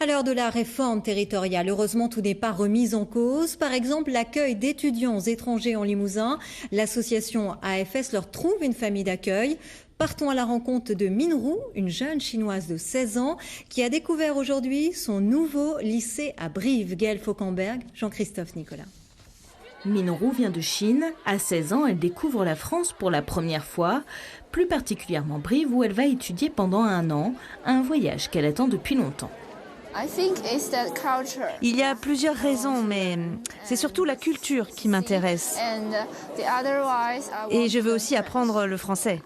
À l'heure de la réforme territoriale, heureusement, tout n'est pas remis en cause. Par exemple, l'accueil d'étudiants étrangers en Limousin. L'association AFS leur trouve une famille d'accueil. Partons à la rencontre de Minrou, une jeune chinoise de 16 ans qui a découvert aujourd'hui son nouveau lycée à Brive. Gaël Fauquemberg, Jean-Christophe Nicolas. Minrou vient de Chine. À 16 ans, elle découvre la France pour la première fois, plus particulièrement Brive où elle va étudier pendant 1 an, un voyage qu'elle attend depuis longtemps. Il y a plusieurs raisons, mais c'est surtout la culture qui m'intéresse. Et je veux aussi apprendre le français.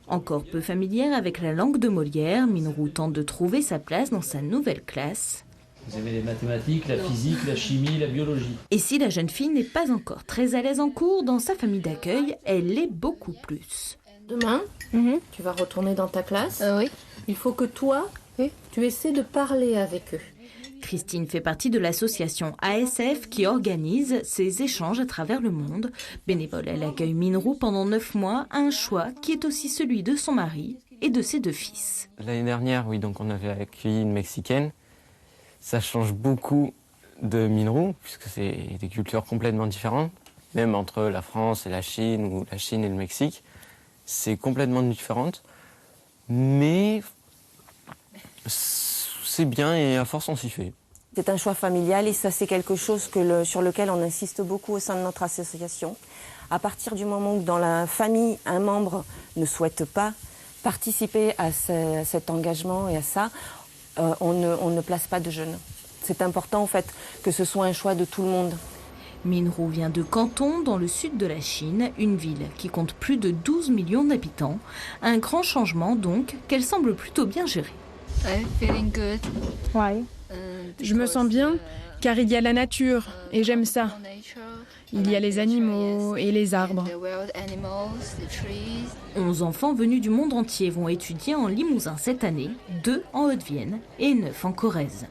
Encore peu familière avec la langue de Molière, Minrou tente de trouver sa place dans sa nouvelle classe. Vous avez les mathématiques, la physique, la chimie, la biologie. Et si la jeune fille n'est pas encore très à l'aise en cours, dans sa famille d'accueil, elle l'est beaucoup plus. Demain, tu vas retourner dans ta classe. Oui. Il faut que toi, tu essaies de parler avec eux. Christine fait partie de l'association ASF qui organise ces échanges à travers le monde. Bénévole, elle accueille Minrou pendant 9 mois, un choix qui est aussi celui de son mari et de ses 2 fils. L'année dernière, oui, donc on avait accueilli une Mexicaine. Ça change beaucoup de Minrou, puisque c'est des cultures complètement différentes. Même entre la France et la Chine, ou la Chine et le Mexique, c'est complètement différent. Mais c'est bien et à force on s'y fait. C'est un choix familial et ça c'est quelque chose sur lequel on insiste beaucoup au sein de notre association. À partir du moment où dans la famille, un membre ne souhaite pas participer à cet engagement et à ça, on ne place pas de jeunes. C'est important en fait que ce soit un choix de tout le monde. Minrou vient de Canton, dans le sud de la Chine, une ville qui compte plus de 12 millions d'habitants. Un grand changement donc, qu'elle semble plutôt bien gérer. Ouais. Je me sens bien car il y a la nature et j'aime ça. Il y a les animaux et les arbres. 11 enfants venus du monde entier vont étudier en Limousin cette année, 2 en Haute-Vienne et 9 en Corrèze.